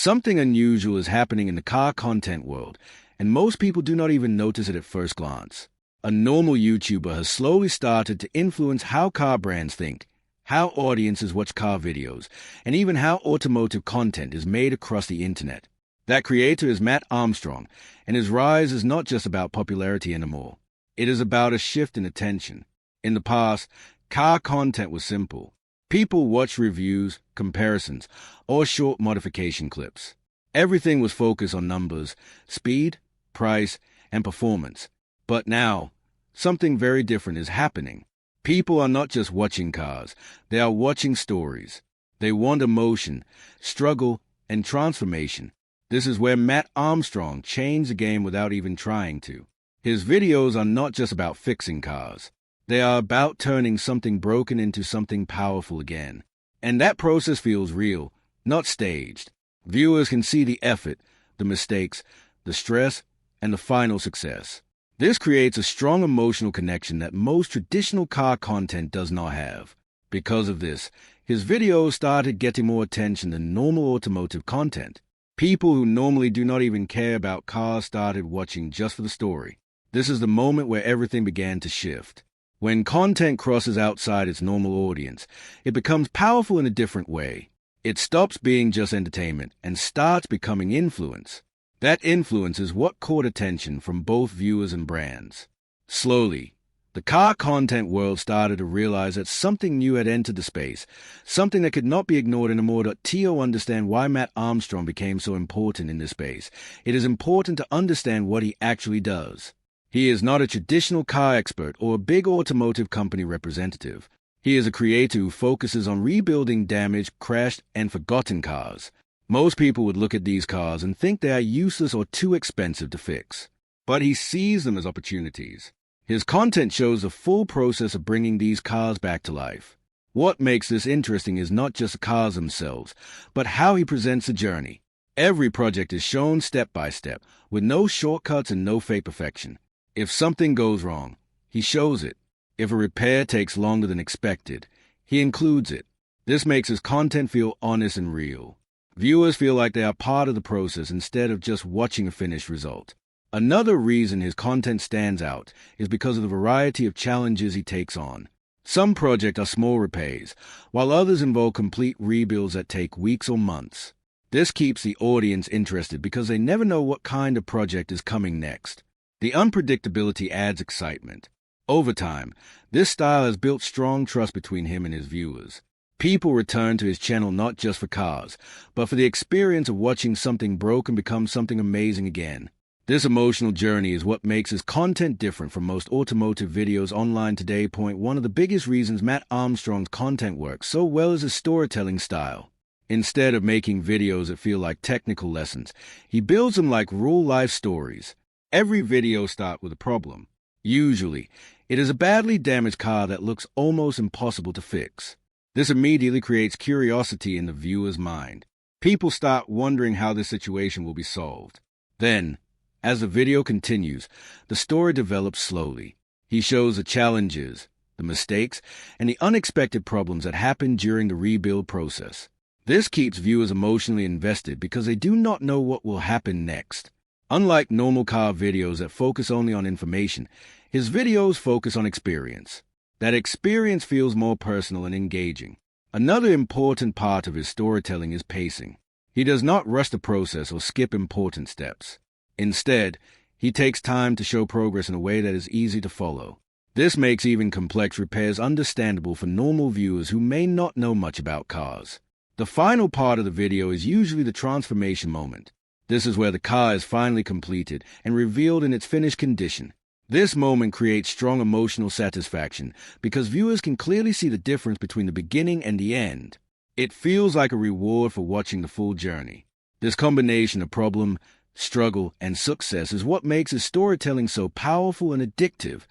Something unusual is happening in the car content world, and most people do not even notice it at first glance. A normal YouTuber has slowly started to influence how car brands think, how audiences watch car videos, and even how automotive content is made across the internet. That creator is Mat Armstrong, and his rise is not just about popularity anymore. It is about a shift in attention. In the past, car content was simple. People watched reviews, comparisons, or short modification clips. Everything was focused on numbers, speed, price, and performance. But now, something very different is happening. People are not just watching cars, they are watching stories. They want emotion, struggle, and transformation. This is where Mat Armstrong changed the game without even trying to. His videos are not just about fixing cars. They are about turning something broken into something powerful again. And that process feels real, not staged. Viewers can see the effort, the mistakes, the stress, and the final success. This creates a strong emotional connection that most traditional car content does not have. Because of this, his videos started getting more attention than normal automotive content. People who normally do not even care about cars started watching just for the story. This is the moment where everything began to shift. When content crosses outside its normal audience, it becomes powerful in a different way. It stops being just entertainment and starts becoming influence. That influence is what caught attention from both viewers and brands. Slowly, the car content world started to realize that something new had entered the space, something that could not be ignored anymore. To understand why Mat Armstrong became so important in this space, it is important to understand what he actually does. He is not a traditional car expert or a big automotive company representative. He is a creator who focuses on rebuilding damaged, crashed, and forgotten cars. Most people would look at these cars and think they are useless or too expensive to fix. But he sees them as opportunities. His content shows the full process of bringing these cars back to life. What makes this interesting is not just the cars themselves, but how he presents the journey. Every project is shown step by step, with no shortcuts and no fake perfection. If something goes wrong, he shows it. If a repair takes longer than expected, he includes it. This makes his content feel honest and real. Viewers feel like they are part of the process instead of just watching a finished result. Another reason his content stands out is because of the variety of challenges he takes on. Some projects are small repairs, while others involve complete rebuilds that take weeks or months. This keeps the audience interested because they never know what kind of project is coming next. The unpredictability adds excitement. Over time, this style has built strong trust between him and his viewers. People return to his channel not just for cars, but for the experience of watching something broken become something amazing again. This emotional journey is what makes his content different from most automotive videos online today. One of the biggest reasons Mat Armstrong's content works so well is his storytelling style. Instead of making videos that feel like technical lessons, he builds them like real-life stories. Every video starts with a problem. Usually, it is a badly damaged car that looks almost impossible to fix. This immediately creates curiosity in the viewer's mind. People start wondering how this situation will be solved. Then, as the video continues, the story develops slowly. He shows the challenges, the mistakes, and the unexpected problems that happen during the rebuild process. This keeps viewers emotionally invested because they do not know what will happen next. Unlike normal car videos that focus only on information, his videos focus on experience. That experience feels more personal and engaging. Another important part of his storytelling is pacing. He does not rush the process or skip important steps. Instead, he takes time to show progress in a way that is easy to follow. This makes even complex repairs understandable for normal viewers who may not know much about cars. The final part of the video is usually the transformation moment. This is where the car is finally completed and revealed in its finished condition. This moment creates strong emotional satisfaction because viewers can clearly see the difference between the beginning and the end. It feels like a reward for watching the full journey. This combination of problem, struggle, and success is what makes his storytelling so powerful and addictive.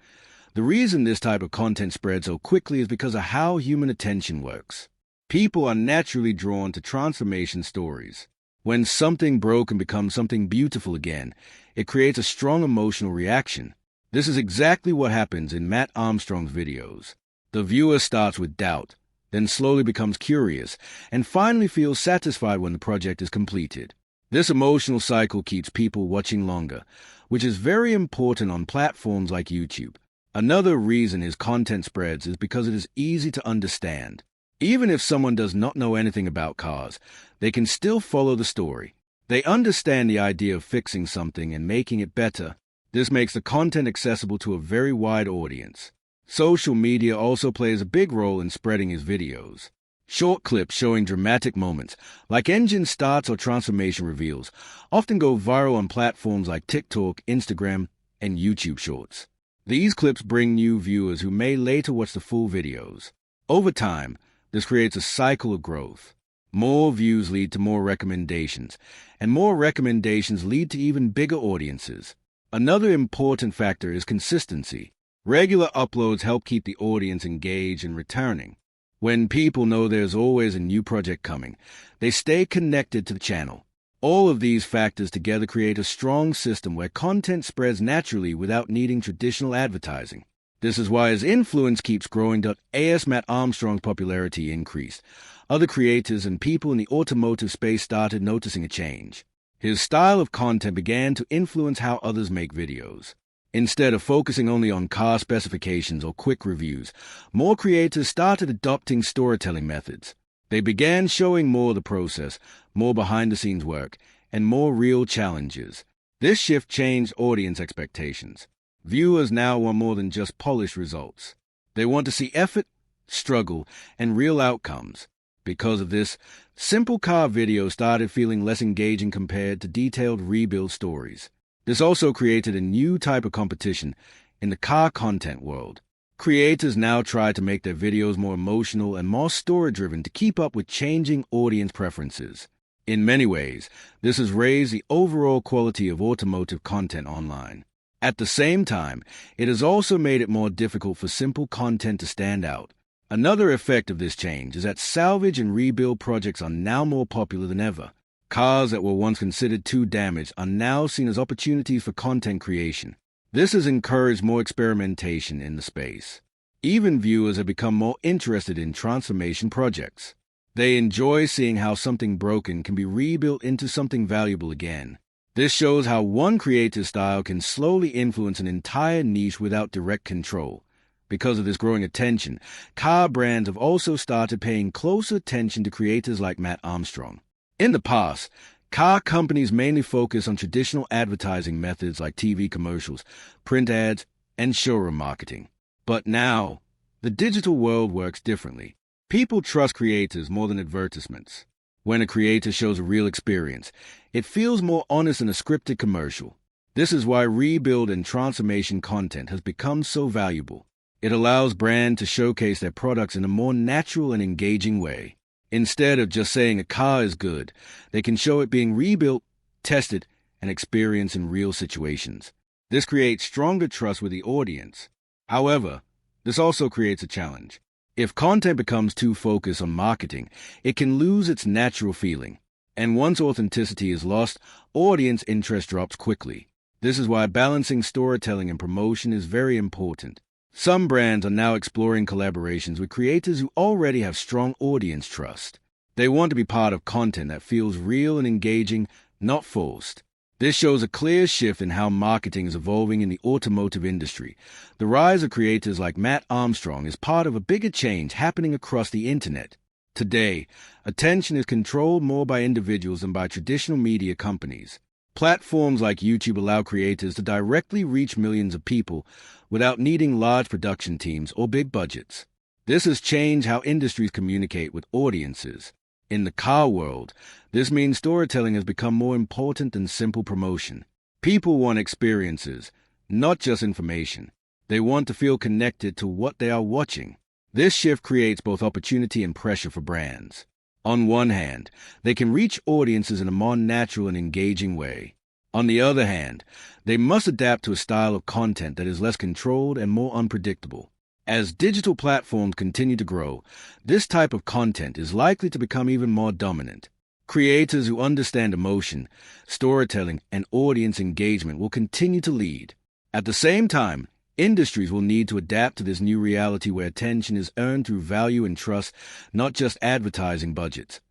The reason this type of content spreads so quickly is because of how human attention works. People are naturally drawn to transformation stories. When something broken becomes something beautiful again, it creates a strong emotional reaction. This is exactly what happens in Mat Armstrong's videos. The viewer starts with doubt, then slowly becomes curious, and finally feels satisfied when the project is completed. This emotional cycle keeps people watching longer, which is very important on platforms like YouTube. Another reason his content spreads is because it is easy to understand. Even if someone does not know anything about cars, they can still follow the story. They understand the idea of fixing something and making it better. This makes the content accessible to a very wide audience. Social media also plays a big role in spreading his videos. Short clips showing dramatic moments, like engine starts or transformation reveals, often go viral on platforms like TikTok, Instagram, and YouTube Shorts. These clips bring new viewers who may later watch the full videos. Over time, this creates a cycle of growth. More views lead to more recommendations, and more recommendations lead to even bigger audiences. Another important factor is consistency. Regular uploads help keep the audience engaged and returning. When people know there's always a new project coming, they stay connected to the channel. All of these factors together create a strong system where content spreads naturally without needing traditional advertising. This is why his influence keeps growing. As Mat Armstrong's popularity increased, other creators and people in the automotive space started noticing a change. His style of content began to influence how others make videos. Instead of focusing only on car specifications or quick reviews, more creators started adopting storytelling methods. They began showing more of the process, more behind-the-scenes work, and more real challenges. This shift changed audience expectations. Viewers now want more than just polished results. They want to see effort, struggle, and real outcomes. Because of this, simple car videos started feeling less engaging compared to detailed rebuild stories. This also created a new type of competition in the car content world. Creators now try to make their videos more emotional and more story-driven to keep up with changing audience preferences. In many ways, this has raised the overall quality of automotive content online. At the same time, it has also made it more difficult for simple content to stand out. Another effect of this change is that salvage and rebuild projects are now more popular than ever. Cars that were once considered too damaged are now seen as opportunities for content creation. This has encouraged more experimentation in the space. Even viewers have become more interested in transformation projects. They enjoy seeing how something broken can be rebuilt into something valuable again. This shows how one creative style can slowly influence an entire niche without direct control. Because of this growing attention, car brands have also started paying closer attention to creators like Mat Armstrong. In the past, car companies mainly focused on traditional advertising methods like TV commercials, print ads, and showroom marketing. But now, the digital world works differently. People trust creators more than advertisements. When a creator shows a real experience, it feels more honest than a scripted commercial. This is why rebuild and transformation content has become so valuable. It allows brands to showcase their products in a more natural and engaging way. Instead of just saying a car is good, they can show it being rebuilt, tested, and experienced in real situations. This creates stronger trust with the audience. However, this also creates a challenge. If content becomes too focused on marketing, it can lose its natural feeling. And once authenticity is lost, audience interest drops quickly. This is why balancing storytelling and promotion is very important. Some brands are now exploring collaborations with creators who already have strong audience trust. They want to be part of content that feels real and engaging, not forced. This shows a clear shift in how marketing is evolving in the automotive industry. The rise of creators like Mat Armstrong is part of a bigger change happening across the internet. Today, attention is controlled more by individuals than by traditional media companies. Platforms like YouTube allow creators to directly reach millions of people without needing large production teams or big budgets. This has changed how industries communicate with audiences. In the car world, this means storytelling has become more important than simple promotion. People want experiences, not just information. They want to feel connected to what they are watching. This shift creates both opportunity and pressure for brands. On one hand, they can reach audiences in a more natural and engaging way. On the other hand, they must adapt to a style of content that is less controlled and more unpredictable. As digital platforms continue to grow, this type of content is likely to become even more dominant. Creators who understand emotion, storytelling, and audience engagement will continue to lead. At the same time, industries will need to adapt to this new reality where attention is earned through value and trust, not just advertising budgets.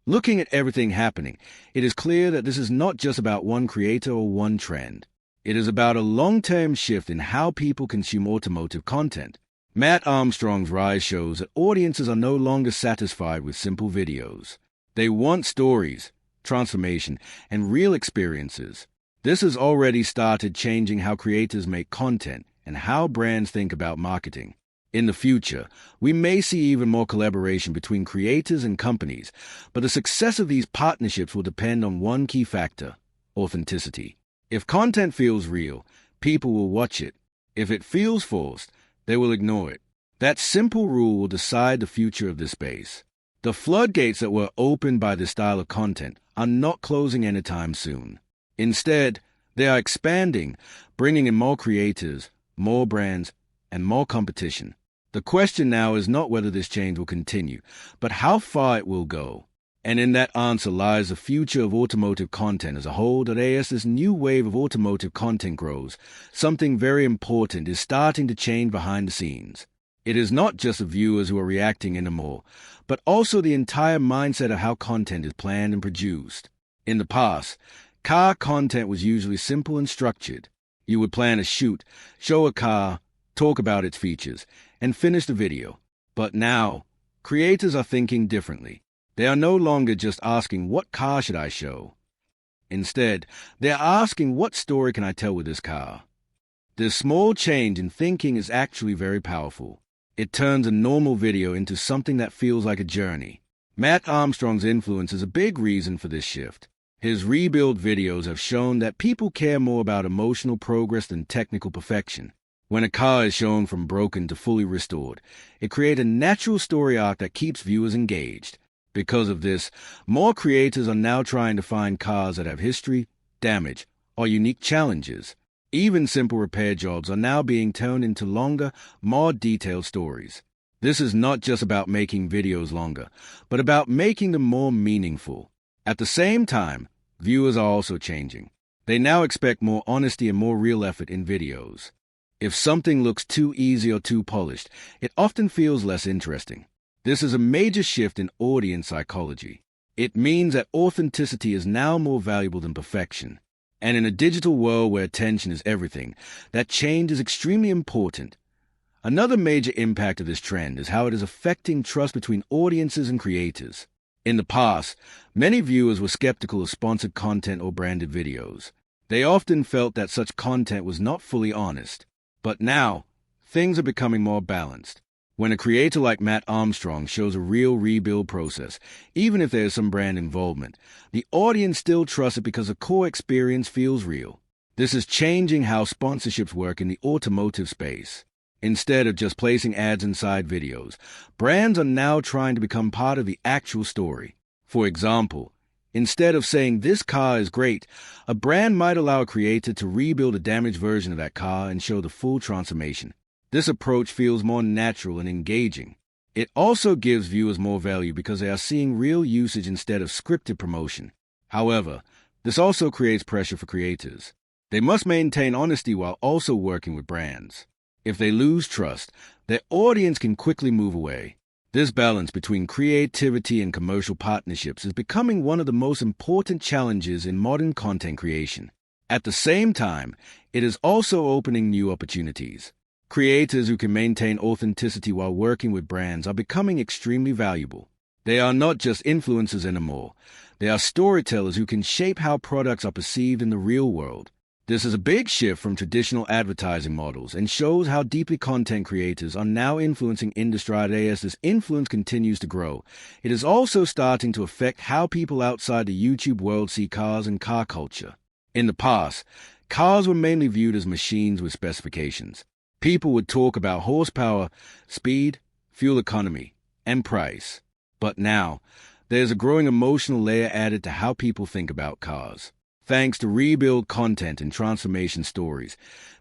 Looking at everything happening, it is clear that this is not just about one creator or one trend. It is about a long-term shift in how people consume automotive content. Mat Armstrong's rise shows that audiences are no longer satisfied with simple videos. They want stories, transformation, and real experiences. This has already started changing how creators make content and how brands think about marketing. In the future, we may see even more collaboration between creators and companies, but the success of these partnerships will depend on one key factor: authenticity. If content feels real, people will watch it. If it feels forced, they will ignore it. That simple rule will decide the future of this space. The floodgates that were opened by this style of content are not closing anytime soon. Instead, they are expanding, bringing in more creators, more brands, and more competition. The question now is not whether this change will continue, but how far it will go. And in that answer lies the future of automotive content as a whole. That as this new wave of automotive content grows, something very important is starting to change behind the scenes. It is not just the viewers who are reacting anymore, but also the entire mindset of how content is planned and produced. In the past, car content was usually simple and structured. You would plan a shoot, show a car, talk about its features, and finish the video. But now, creators are thinking differently. They are no longer just asking, what car should I show? Instead, they are asking, what story can I tell with this car? This small change in thinking is actually very powerful. It turns a normal video into something that feels like a journey. Mat Armstrong's influence is a big reason for this shift. His rebuild videos have shown that people care more about emotional progress than technical perfection. When a car is shown from broken to fully restored, it creates a natural story arc that keeps viewers engaged. Because of this, more creators are now trying to find cars that have history, damage, or unique challenges. Even simple repair jobs are now being turned into longer, more detailed stories. This is not just about making videos longer, but about making them more meaningful. At the same time, viewers are also changing. They now expect more honesty and more real effort in videos. If something looks too easy or too polished, it often feels less interesting. This is a major shift in audience psychology. It means that authenticity is now more valuable than perfection. And in a digital world where attention is everything, that change is extremely important. Another major impact of this trend is how it is affecting trust between audiences and creators. In the past, many viewers were skeptical of sponsored content or branded videos. They often felt that such content was not fully honest. But now, things are becoming more balanced. When a creator like Mat Armstrong shows a real rebuild process, even if there is some brand involvement, the audience still trusts it because the core experience feels real. This is changing how sponsorships work in the automotive space. Instead of just placing ads inside videos, brands are now trying to become part of the actual story. For example, instead of saying this car is great, a brand might allow a creator to rebuild a damaged version of that car and show the full transformation. This approach feels more natural and engaging. It also gives viewers more value because they are seeing real usage instead of scripted promotion. However, this also creates pressure for creators. They must maintain honesty while also working with brands. If they lose trust, their audience can quickly move away. This balance between creativity and commercial partnerships is becoming one of the most important challenges in modern content creation. At the same time, it is also opening new opportunities. Creators who can maintain authenticity while working with brands are becoming extremely valuable. They are not just influencers anymore. They are storytellers who can shape how products are perceived in the real world. This is a big shift from traditional advertising models and shows how deeply content creators are now influencing industry. As this influence continues to grow, it is also starting to affect how people outside the YouTube world see cars and car culture. In the past, cars were mainly viewed as machines with specifications. People would talk about horsepower, speed, fuel economy, and price. But now, there's a growing emotional layer added to how people think about cars. Thanks to rebuild content and transformation stories,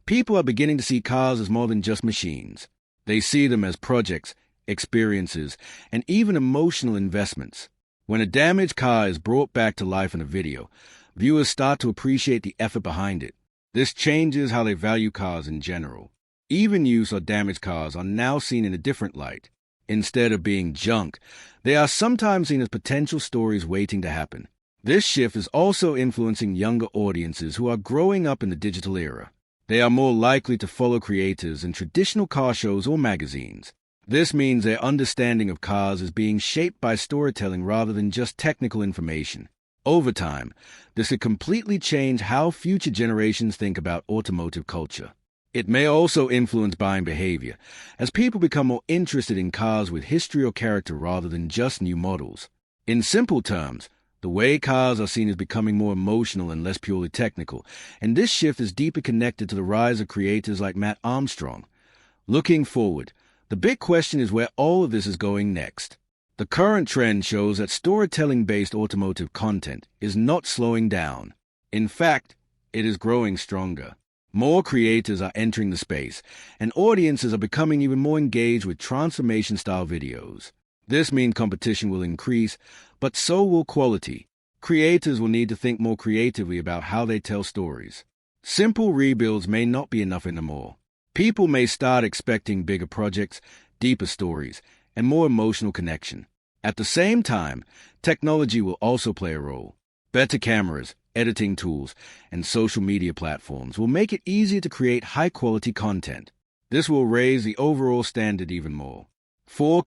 people are beginning to see cars as more than just machines. They see them as projects, experiences, and even emotional investments. When a damaged car is brought back to life in a video, viewers start to appreciate the effort behind it. This changes how they value cars in general. Even used or damaged cars are now seen in a different light. Instead of being junk, they are sometimes seen as potential stories waiting to happen. This shift is also influencing younger audiences who are growing up in the digital era. They are more likely to follow creators in traditional car shows or magazines. This means their understanding of cars is being shaped by storytelling rather than just technical information. Over time, this could completely change how future generations think about automotive culture. It may also influence buying behavior, as people become more interested in cars with history or character rather than just new models. In simple terms, the way cars are seen is becoming more emotional and less purely technical, and this shift is deeply connected to the rise of creators like Mat Armstrong. Looking forward, the big question is where all of this is going next. The current trend shows that storytelling-based automotive content is not slowing down. In fact, it is growing stronger. More creators are entering the space, and audiences are becoming even more engaged with transformation-style videos. This means competition will increase, but so will quality. Creators will need to think more creatively about how they tell stories. Simple rebuilds may not be enough anymore. People may start expecting bigger projects, deeper stories, and more emotional connection. At the same time, technology will also play a role. Better cameras, editing tools, and social media platforms will make it easier to create high-quality content. This will raise the overall standard even more. For